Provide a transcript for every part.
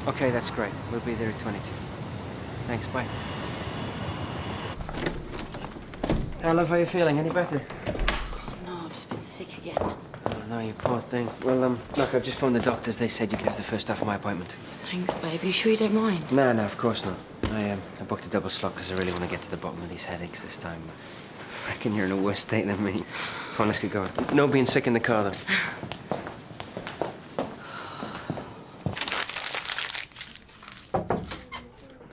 Okay, that's great. We'll be there at 22. Thanks, bye. Hey, love, how you feeling? Any better? Oh, no, I've just been sick again. Oh, no, you poor thing. Well, look, I've just phoned the doctors. They said you could have the first half of my appointment. Thanks, babe. You sure you don't mind? No, of course not. I booked a double slot because I really want to get to the bottom of these headaches this time. I reckon you're in a worse state than me. Come on, let's get going. No being sick in the car, though.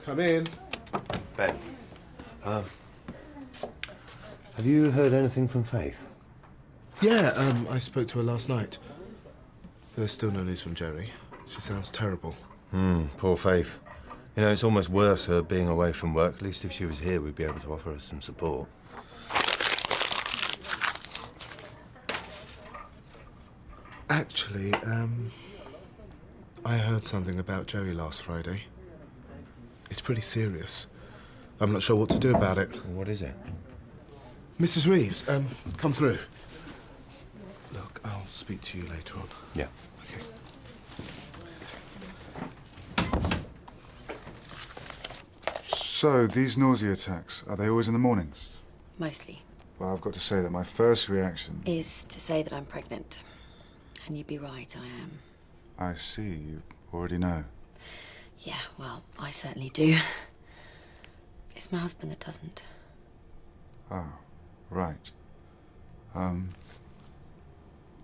Come in. Ben, have you heard anything from Faith? Yeah, I spoke to her last night. There's still no news from Jerry. She sounds terrible. Poor Faith. You know, it's almost worse her being away from work. At least if she was here, we'd be able to offer her some support. Actually, I heard something about Jerry last Friday. It's pretty serious. I'm not sure what to do about it. What is it? Mrs. Reeves, come through. Look, I'll speak to you later on. Yeah. Okay. So, these nausea attacks, are they always in the mornings? Mostly. Well, I've got to say that my first reaction... Is to say that I'm pregnant. And you'd be right, I am. I see, you already know. Yeah, well, I certainly do. It's my husband that doesn't. Oh, right.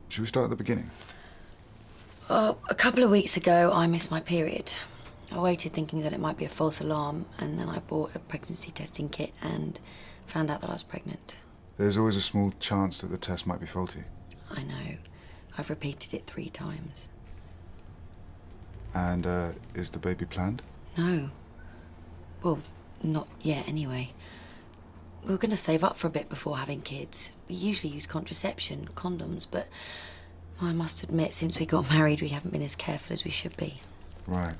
Should we start at the beginning? A couple of weeks ago, I missed my period. I waited thinking that it might be a false alarm, and then I bought a pregnancy testing kit and found out that I was pregnant. There's always a small chance that the test might be faulty. I know. I've repeated it 3 times. And, is the baby planned? No. Well, not yet, anyway. We were going to save up for a bit before having kids. We usually use contraception, condoms, but I must admit, since we got married, we haven't been as careful as we should be. Right.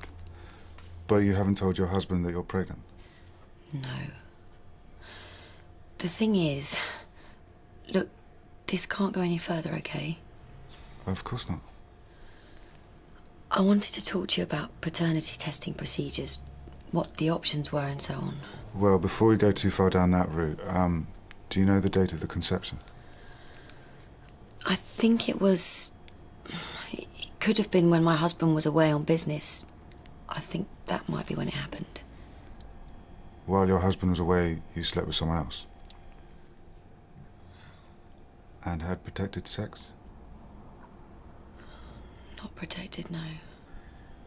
But you haven't told your husband that you're pregnant? No. The thing is, look, this can't go any further, okay? Of course not. I wanted to talk to you about paternity testing procedures, what the options were and so on. Well, before we go too far down that route, do you know the date of the conception? I think it could have been when my husband was away on business. I think that might be when it happened. While your husband was away, you slept with someone else? And had protected sex? Not protected, no.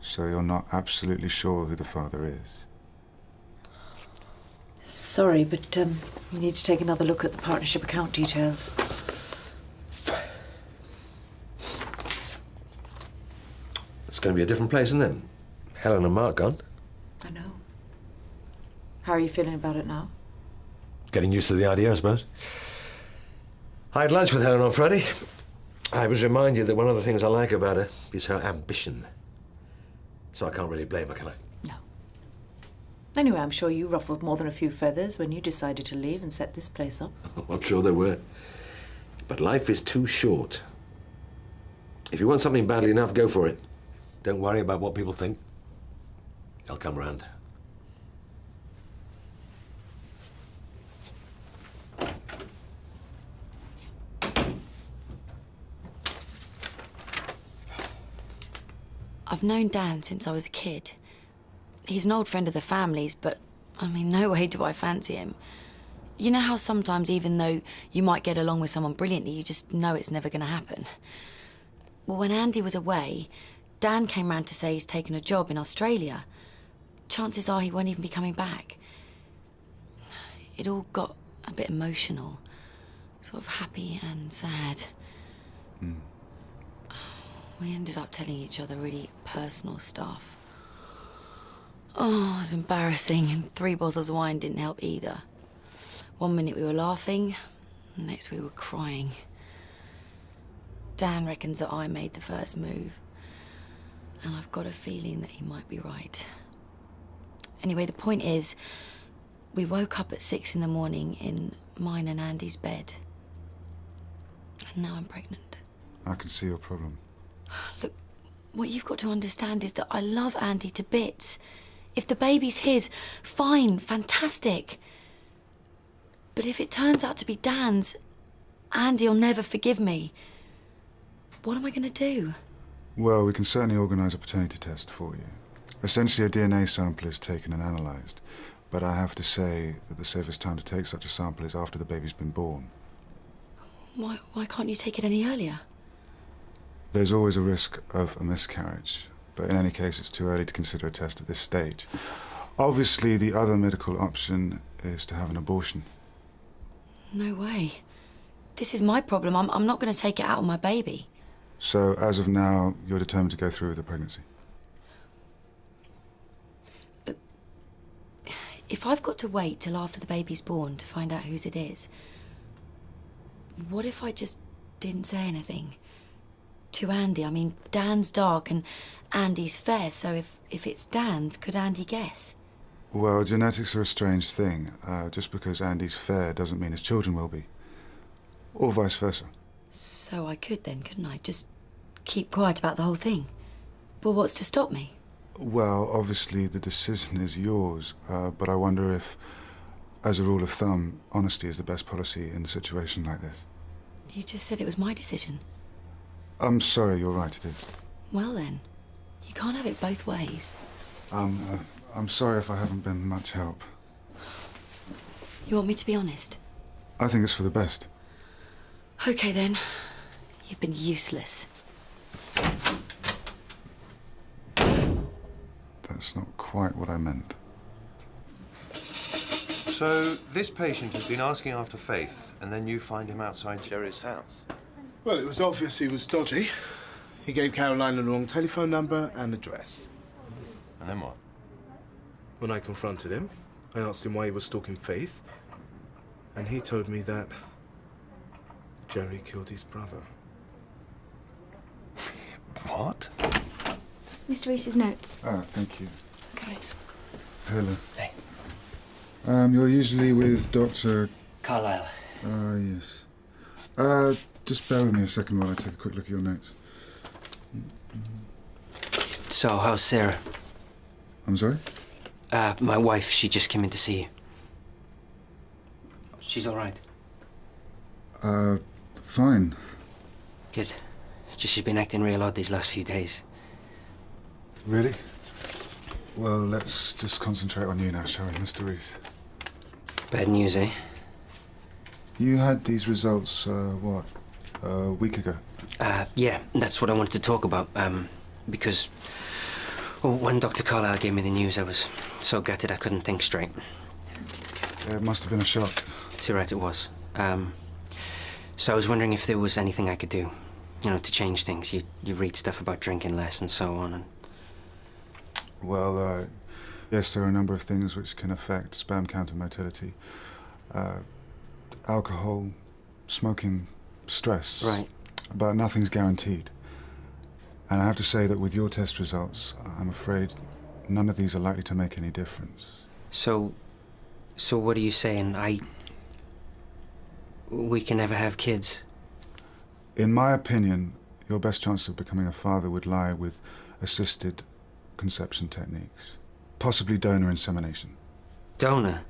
So you're not absolutely sure who the father is? Sorry, but we need to take another look at the partnership account details. It's going to be a different place, isn't it? Helen and Mark gone. I know. How are you feeling about it now? Getting used to the idea, I suppose. I had lunch with Helen on Friday. I was reminded that one of the things I like about her is her ambition. So I can't really blame her, can I? No. Anyway, I'm sure you ruffled more than a few feathers when you decided to leave and set this place up. I'm sure there were. But life is too short. If you want something badly enough, go for it. Don't worry about what people think. They'll come round. I've known Dan since I was a kid. He's an old friend of the family's, but, I mean, no way do I fancy him. You know how sometimes, even though you might get along with someone brilliantly, you just know it's never going to happen? Well, when Andy was away, Dan came round to say he's taken a job in Australia. Chances are he won't even be coming back. It all got a bit emotional, sort of happy and sad. We ended up telling each other really personal stuff. Oh, it was embarrassing, and 3 bottles of wine didn't help either. One minute we were laughing, the next we were crying. Dan reckons that I made the first move, and I've got a feeling that he might be right. Anyway, the point is, we woke up at 6 in the morning in mine and Andy's bed. And now I'm pregnant. I can see your problem. Look, What you've got to understand is that I love Andy to bits. If the baby's his, fine, fantastic. But if it turns out to be Dan's, Andy'll never forgive me. What am I going to do? Well, we can certainly organise a paternity test for you. Essentially, a DNA sample is taken and analysed, but I have to say that the safest time to take such a sample is after the baby's been born. Why can't you take it any earlier? There's always a risk of a miscarriage, but in any case, it's too early to consider a test at this stage. Obviously, the other medical option is to have an abortion. No way. This is my problem. I'm not going to take it out on my baby. So, as of now, you're determined to go through with the pregnancy? If I've got to wait till after the baby's born to find out whose it is, what if I just didn't say anything? To Andy, I mean, Dan's dark and Andy's fair, so if it's Dan's, could Andy guess? Well, genetics are a strange thing. Just because Andy's fair doesn't mean his children will be. Or vice versa. So I could then, couldn't I? Just keep quiet about the whole thing. But what's to stop me? Well, obviously the decision is yours, but I wonder if, as a rule of thumb, honesty is the best policy in a situation like this. You just said it was my decision. I'm sorry, you're right, it is. Well then, you can't have it both ways. I'm sorry if I haven't been much help. You want me to be honest? I think it's for the best. Okay then. You've been useless. That's not quite what I meant. So, this patient has been asking after Faith, and then you find him outside Jerry's house. Well, it was obvious he was dodgy. He gave Caroline the wrong telephone number and address. And then what? When I confronted him, I asked him why he was stalking Faith, and he told me that Jerry killed his brother. What? Mr. Reese's notes. Ah, thank you. Okay. Hello. Hey. You're usually with Dr. Carlisle. Yes. Just bear with me a second while I take a quick look at your notes. So, how's Sarah? I'm sorry? My wife, she just came in to see you. She's all right. Fine. Good. Just she's been acting real odd these last few days. Really? Well, let's just concentrate on you now, shall we, Mr. Reese? Bad news, eh? You had these results, what, a week ago? Yeah, that's what I wanted to talk about. Because when Dr. Carlisle gave me the news, I was so gutted I couldn't think straight. It must have been a shock. Too right it was. So I was wondering if there was anything I could do, you know, to change things. You read stuff about drinking less and so on, and... Well, yes, there are a number of things which can affect sperm count and motility. Alcohol, smoking, stress. Right. But nothing's guaranteed. And I have to say that with your test results, I'm afraid none of these are likely to make any difference. So what are you saying? We can never have kids? In my opinion, your best chance of becoming a father would lie with assisted conception techniques. Possibly donor insemination. Donor?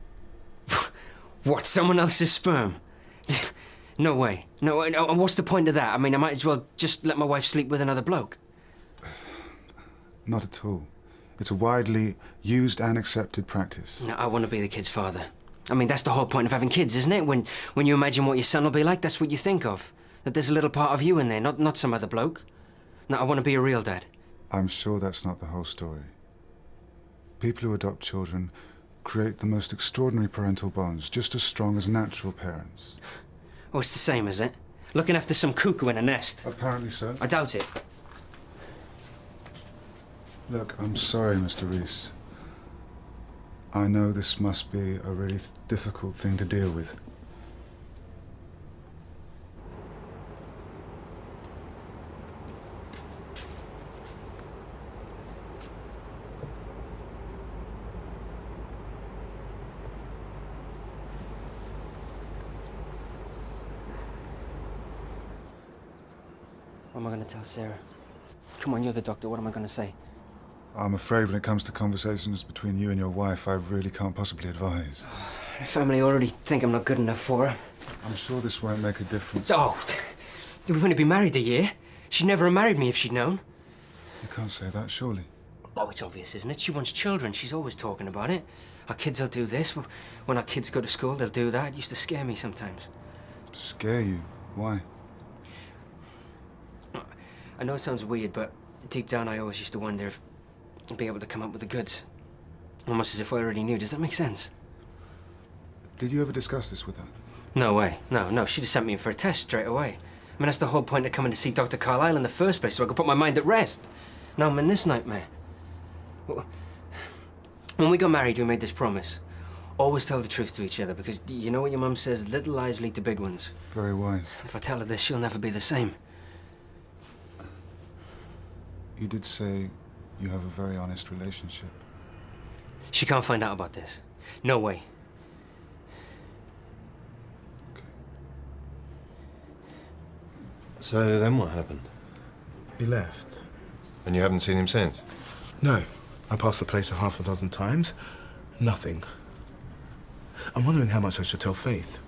What, someone else's sperm? No way. No, and what's the point of that? I mean, I might as well just let my wife sleep with another bloke. Not at all. It's a widely used and accepted practice. No, I want to be the kid's father. I mean, that's the whole point of having kids, isn't it? When you imagine what your son will be like, that's what you think of. That there's a little part of you in there, not some other bloke. No, I want to be a real dad. I'm sure that's not the whole story. People who adopt children create the most extraordinary parental bonds, just as strong as natural parents. Oh, it's the same, is it? Looking after some cuckoo in a nest. Apparently so. I doubt it. Look, I'm sorry, Mr. Reese. I know this must be a really difficult thing to deal with. What am I going to tell Sarah? Come on, you're the doctor. What am I going to say? I'm afraid when it comes to conversations between you and your wife, I really can't possibly advise. My family already think I'm not good enough for her. I'm sure this won't make a difference. Oh, we've only been married a year. She'd never have married me if she'd known. You can't say that, surely. Oh, it's obvious, isn't it? She wants children. She's always talking about it. Our kids will do this. When our kids go to school, they'll do that. It used to scare me sometimes. Scare you? Why? I know it sounds weird, but deep down I always used to wonder if I'd be able to come up with the goods. Almost as if I already knew. Does that make sense? Did you ever discuss this with her? No way. No. She'd have sent me in for a test straight away. I mean, that's the whole point of coming to see Dr. Carlyle in the first place, so I could put my mind at rest. Now I'm in this nightmare. When we got married, we made this promise. Always tell the truth to each other, because you know what your mum says, little lies lead to big ones. Very wise. If I tell her this, she'll never be the same. You did say you have a very honest relationship. She can't find out about this. No way. Okay. So then what happened? He left. And you haven't seen him since? No. I passed the place half a dozen times. Nothing. I'm wondering how much I should tell Faith.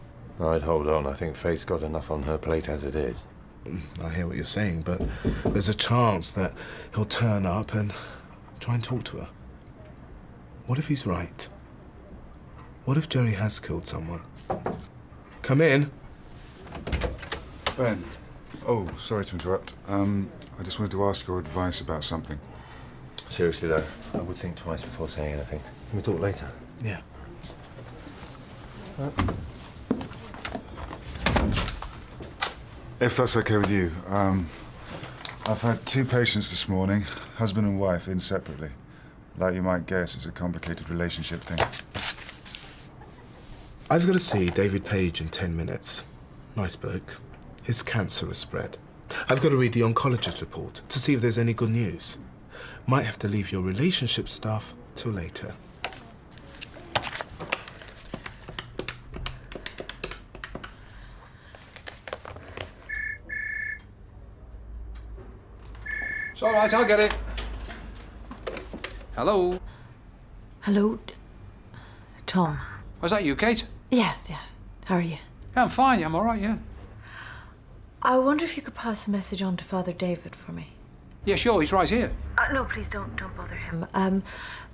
I'd hold on. I think Faith's got enough on her plate as it is. I hear what you're saying, but there's a chance that he'll turn up and try and talk to her. What if he's right? What if Jerry has killed someone? Come in. Ben. Oh, sorry to interrupt. I just wanted to ask your advice about something. Seriously, though, I would think twice before saying anything. Can we talk later? Yeah. If that's okay with you, I've had 2 patients this morning, husband and wife, in separately. Like you might guess, it's a complicated relationship thing. I've got to see David Page in 10 minutes. Nice bloke. His cancer has spread. I've got to read the oncologist report to see if there's any good news. Might have to leave your relationship stuff till later. It's all right, I'll get it. Hello? Hello, Tom. Was that you, Kate? Yeah. How are you? Yeah, I'm fine. I'm all right, yeah. I wonder if you could pass a message on to Father David for me. Yeah, sure, he's right here. No, please don't bother him.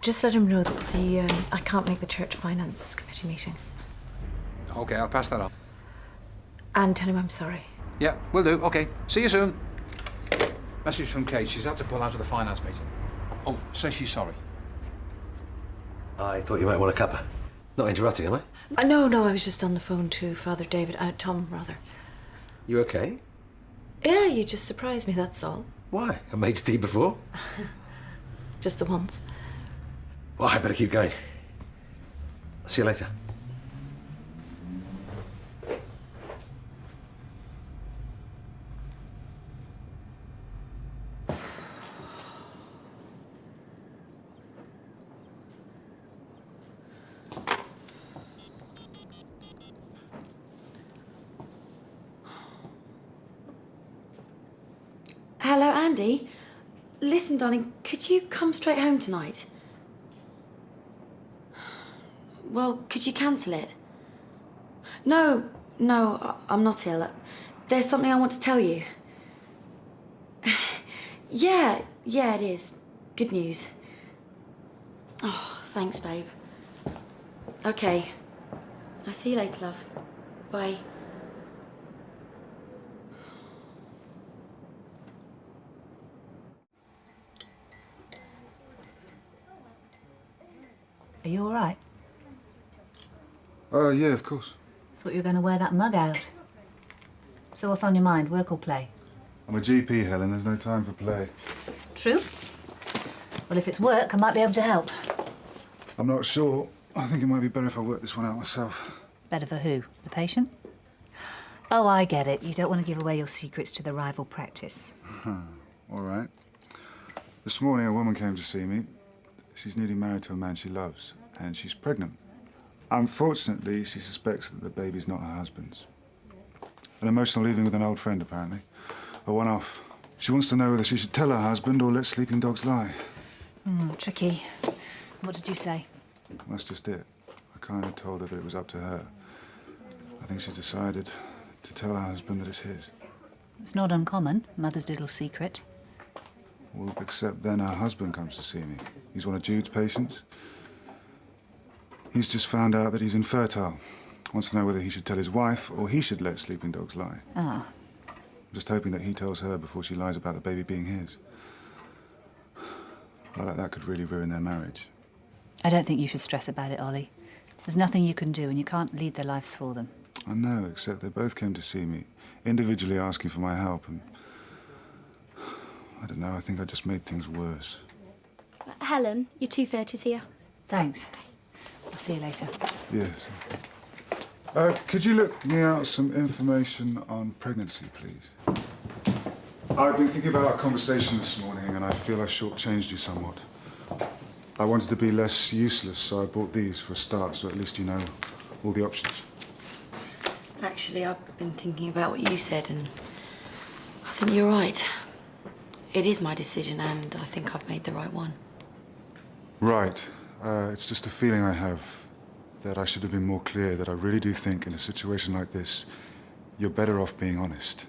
Just let him know that I can't make the church finance committee meeting. Okay, I'll pass that on. And tell him I'm sorry. Yeah, will do. Okay, see you soon. Message from Kate. She's had to pull out of the finance meeting. Oh, say she's sorry. I thought you might want a cuppa. Not interrupting, am I? No, I was just on the phone to Father David. Tom, rather. You okay? Yeah, you just surprised me, that's all. Why? I made you tea before. Just the once. Well, I better keep going. See you later. Hello, Andy. Listen, darling, could you come straight home tonight? Well, could you cancel it? No, I'm not ill. There's something I want to tell you. Yeah, it is. Good news. Oh, thanks, babe. Okay. I'll see you later, love. Bye. Are you all right? Yeah, of course. Thought you were going to wear that mug out. So what's on your mind, work or play? I'm a GP, Helen. There's no time for play. True. Well, if it's work, I might be able to help. I'm not sure. I think it might be better if I work this one out myself. Better for who? The patient? Oh, I get it. You don't want to give away your secrets to the rival practice. All right. This morning, a woman came to see me. She's newly married to a man she loves, and she's pregnant. Unfortunately, she suspects that the baby's not her husband's. An emotional leaving with an old friend, apparently. A one-off. She wants to know whether she should tell her husband or let sleeping dogs lie. Tricky. What did you say? That's just it. I kind of told her that it was up to her. I think she's decided to tell her husband that it's his. It's not uncommon, mother's little secret. Well, except then her husband comes to see me. He's one of Jude's patients. He's just found out that he's infertile. Wants to know whether he should tell his wife or he should let sleeping dogs lie. Ah. I'm just hoping that he tells her before she lies about the baby being his. I like that could really ruin their marriage. I don't think you should stress about it, Ollie. There's nothing you can do, and you can't lead their lives for them. I know, except they both came to see me, individually asking for my help, and I don't know, I think I just made things worse. Helen, your 2:30's here. Thanks. I'll see you later. Yes. Could you look me out some information on pregnancy, please? I've been thinking about our conversation this morning, and I feel I shortchanged you somewhat. I wanted to be less useless, so I bought these for a start, so at least you know all the options. Actually, I've been thinking about what you said, and I think you're right. It is my decision, and I think I've made the right one. Right. It's just a feeling I have that I should have been more clear, that I really do think in a situation like this, you're better off being honest.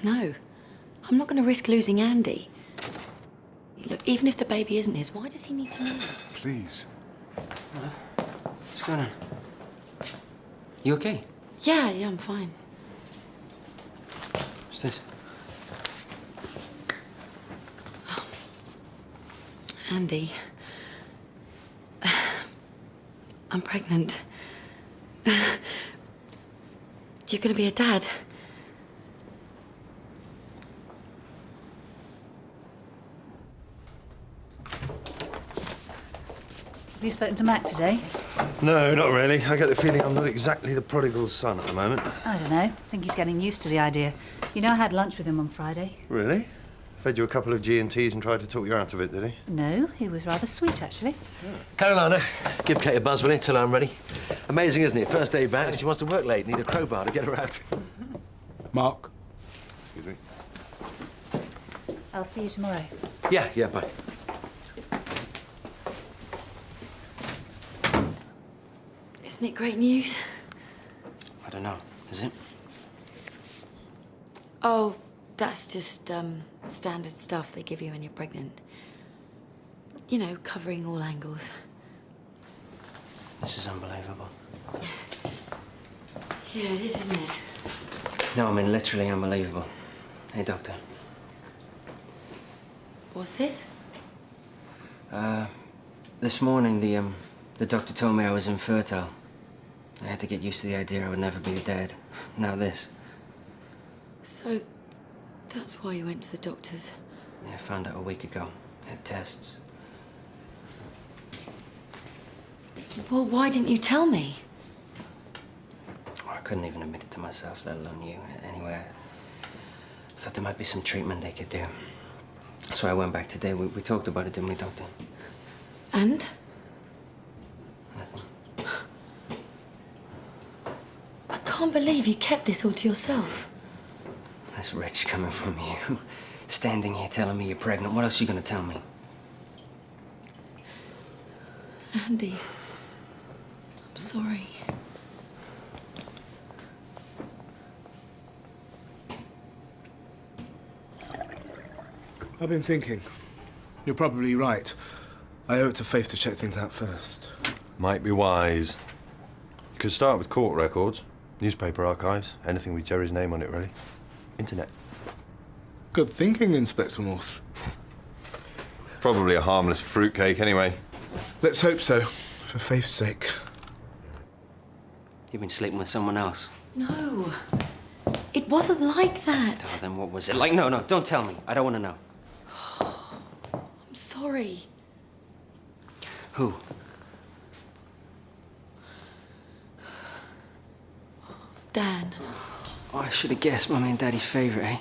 No, I'm not going to risk losing Andy. Look, even if the baby isn't his, why does he need to know? Please. Love, what's going on? You okay? Yeah, I'm fine. What's this? Andy, I'm pregnant. You're going to be a dad. Have you spoken to Mac today? No, not really. I get the feeling I'm not exactly the prodigal son at the moment. I don't know. I think he's getting used to the idea. You know, I had lunch with him on Friday. Really? Fed you a couple of G&Ts and tried to talk you out of it, did he? No, he was rather sweet, actually. Carolina, give Kate a buzz, will you, till I'm ready? Amazing, isn't it? First day back, and she wants to work late. Need a crowbar to get her out. Mark? Excuse me. I'll see you tomorrow. Yeah, bye. Isn't it great news? I don't know. Is it? Oh, that's just standard stuff they give you when you're pregnant. You know, covering all angles. This is unbelievable. Yeah, it is, isn't it? No, I mean literally unbelievable. Hey, doctor. What's this? This morning the doctor told me I was infertile. I had to get used to the idea I would never be a dad. Now this. So, that's why you went to the doctors? Yeah, I found out a week ago. Had tests. Well, why didn't you tell me? I couldn't even admit it to myself, let alone you. Anyway, I thought there might be some treatment they could do. That's why I went back today. We talked about it, didn't we, doctor? And? Nothing. I can't believe you kept this all to yourself. That's rich coming from you. Standing here telling me you're pregnant. What else are you going to tell me? Andy, I'm sorry. I've been thinking. You're probably right. I owe it to Faith to check things out first. Might be wise. You could start with court records, newspaper archives, anything with Jerry's name on it, really. Internet. Good thinking, Inspector Morse. Probably a harmless fruitcake, anyway. Let's hope so, for Faith's sake. You've been sleeping with someone else. No, it wasn't like that. Oh, then what was it like? No, don't tell me. I don't want to know. I'm sorry. Who? Dan. Oh, I should have guessed. Mummy and Daddy's favourite, eh?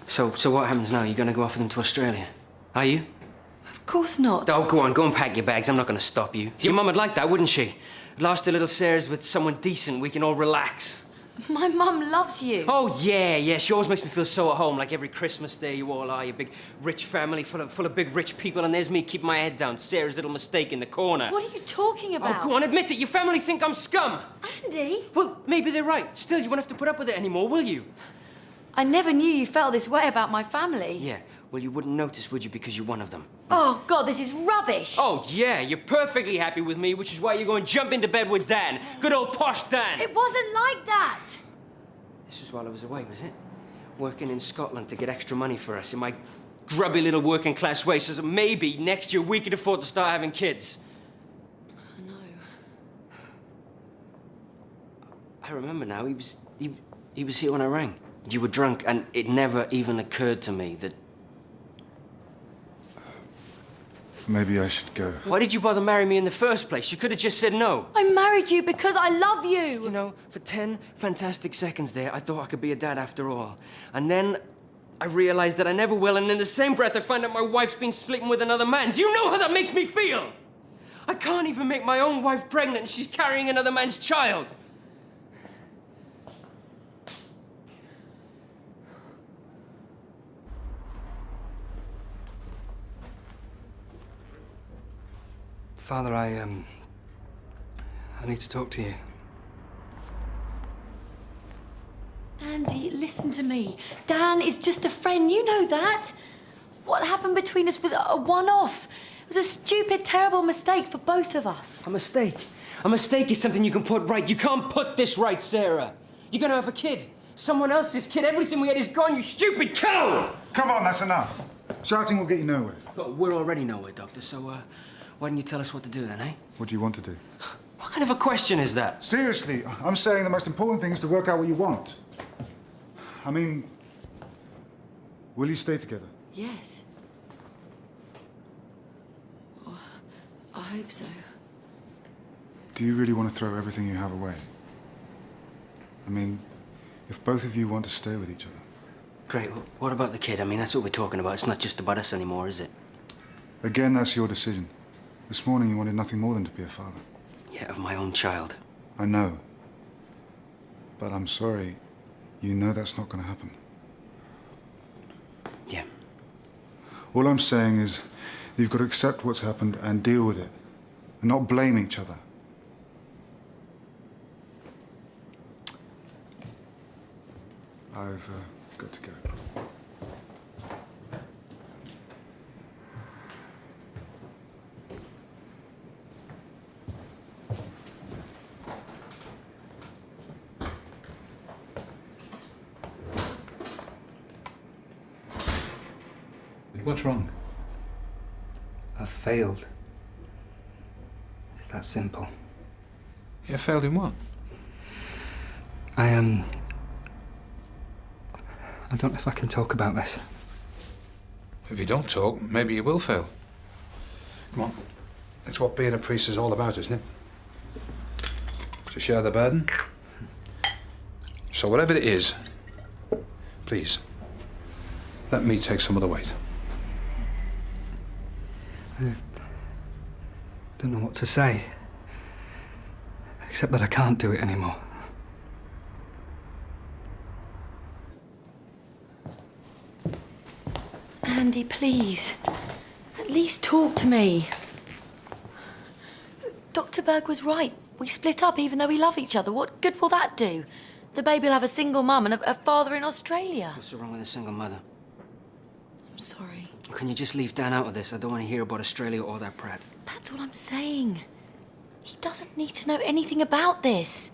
So what happens now? You're going to go off with them to Australia? Are you? Of course not. Oh, go on. Go and pack your bags. I'm not going to stop you. Your mum would like that, wouldn't she? At last, a little Sarah's with someone decent. We can all relax. My mum loves you. Oh, yeah. She always makes me feel so at home, like every Christmas there you all are, you big rich family full of big rich people, and there's me keeping my head down, Sarah's little mistake in the corner. What are you talking about? Oh, go on, admit it. Your family think I'm scum. Andy? Well, maybe they're right. Still, you won't have to put up with it anymore, will you? I never knew you felt this way about my family. Yeah, well, you wouldn't notice, would you, because you're one of them. Oh, God, this is rubbish. Oh, yeah, you're perfectly happy with me, which is why you're going to jump into bed with Dan. Good old posh Dan. It wasn't like that. This was while I was away, was it? Working in Scotland to get extra money for us in my grubby little working class way so that maybe next year we could afford to start having kids. I know. I remember now, he was here when I rang. You were drunk, and it never even occurred to me that... Maybe I should go. Why did you bother marrying me in the first place? You could have just said no. I married you because I love you. You know, for 10 fantastic seconds there, I thought I could be a dad after all. And then I realized that I never will, and in the same breath, I find out my wife's been sleeping with another man. Do you know how that makes me feel? I can't even make my own wife pregnant, and she's carrying another man's child. Father, I need to talk to you. Andy, listen to me. Dan is just a friend. You know that. What happened between us was a one-off. It was a stupid, terrible mistake for both of us. A mistake? A mistake is something you can put right. You can't put this right, Sarah. You're gonna have a kid. Someone else's kid. Everything we had is gone, you stupid cow! Come on, that's enough. Shouting will get you nowhere. Well, we're already nowhere, Doctor, so, why didn't you tell us what to do then, eh? What do you want to do? What kind of a question is that? Seriously, I'm saying the most important thing is to work out what you want. I mean, will you stay together? Yes. Oh, I hope so. Do you really want to throw everything you have away? I mean, if both of you want to stay with each other. Great. Well, what about the kid? I mean, that's what we're talking about. It's not just about us anymore, is it? Again, that's your decision. This morning you wanted nothing more than to be a father. Yeah, of my own child. I know. But I'm sorry. You know that's not going to happen. Yeah. All I'm saying is you've got to accept what's happened and deal with it. And not blame each other. I've got to go. What's wrong? I've failed. It's that simple. You failed in what? I don't know if I can talk about this. If you don't talk, maybe you will fail. Come on. It's what being a priest is all about, isn't it? To share the burden. So whatever it is, please, let me take some of the weight. I don't know what to say. Except that I can't do it anymore. Andy, please. At least talk to me. Dr. Berg was right. We split up even though we love each other. What good will that do? The baby will have a single mum and a father in Australia. What's wrong with a single mother? I'm sorry. Can you just leave Dan out of this? I don't want to hear about Australia or that prat. That's what I'm saying. He doesn't need to know anything about this.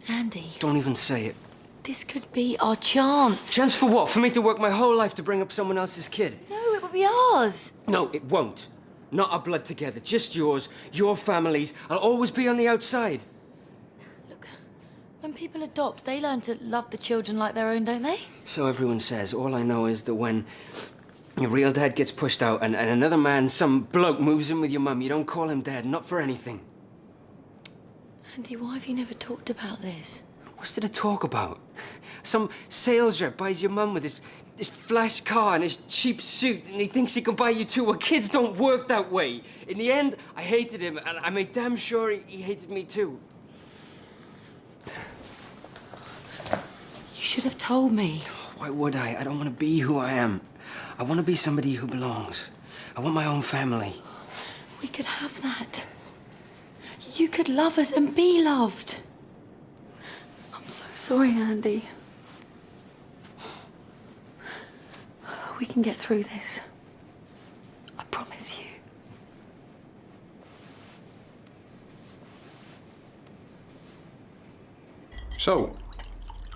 Andy. Don't even say it. This could be our chance. Chance for what? For me to work my whole life to bring up someone else's kid? No, it will be ours. No, it won't. Not our blood together. Just yours, your family's. I'll always be on the outside. Look, when people adopt, they learn to love the children like their own, don't they? So everyone says. All I know is that when your real dad gets pushed out and another man, some bloke, moves in with your mum, you don't call him dad, not for anything. Andy, why have you never talked about this? What's there to talk about? Some sales rep buys your mum with this flash car and his cheap suit, and he thinks he can buy you too. Well, kids don't work that way. In the end, I hated him, and I made damn sure he hated me too. should have told me. Why would I? I don't want to be who I am. I want to be somebody who belongs. I want my own family. We could have that. You could love us and be loved. I'm so sorry, Andy. We can get through this. I promise you. So,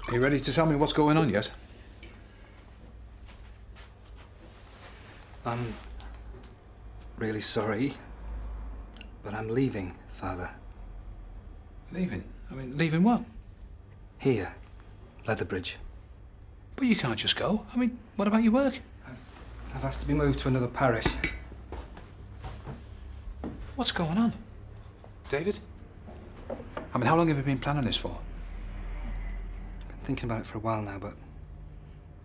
are you ready to tell me what's going on yet? I'm really sorry, but I'm leaving, Father. Leaving? I mean, leaving what? Here, Leatherbridge. But you can't just go. I mean, what about your work? I've asked to be moved to another parish. What's going on? David? I mean, how long have you been planning this for? I've been thinking about it for a while now, but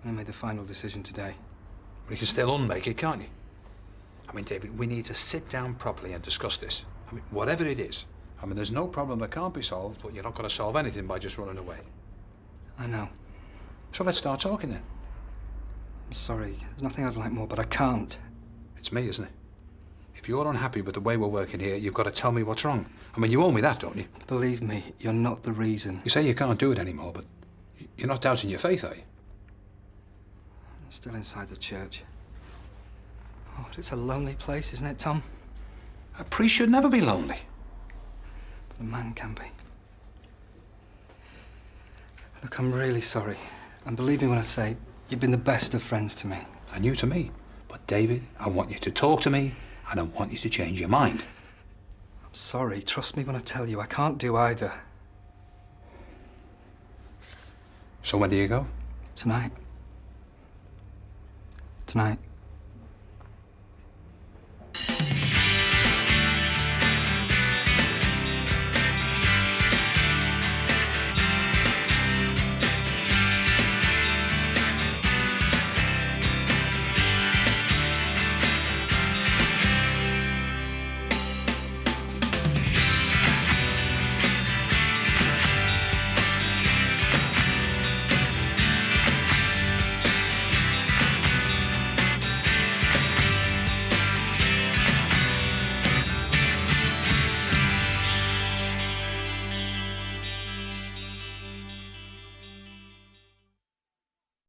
I only made the final decision today. But you can still unmake it, can't you? I mean, David, we need to sit down properly and discuss this. I mean, whatever it is. I mean, there's no problem that can't be solved, but you're not going to solve anything by just running away. I know. So let's start talking then. I'm sorry. There's nothing I'd like more, but I can't. It's me, isn't it? If you're unhappy with the way we're working here, you've got to tell me what's wrong. I mean, you owe me that, don't you? Believe me, you're not the reason. You say you can't do it anymore, but you're not doubting your faith, are you? I'm still inside the church. Oh, but it's a lonely place, isn't it, Tom? A priest should never be lonely. But a man can be. Look, I'm really sorry. And believe me when I say, you've been the best of friends to me. And you to me. But, David, I want you to talk to me, and I want you to change your mind. I'm sorry. Trust me when I tell you, I can't do either. So when do you go? Tonight. Tonight.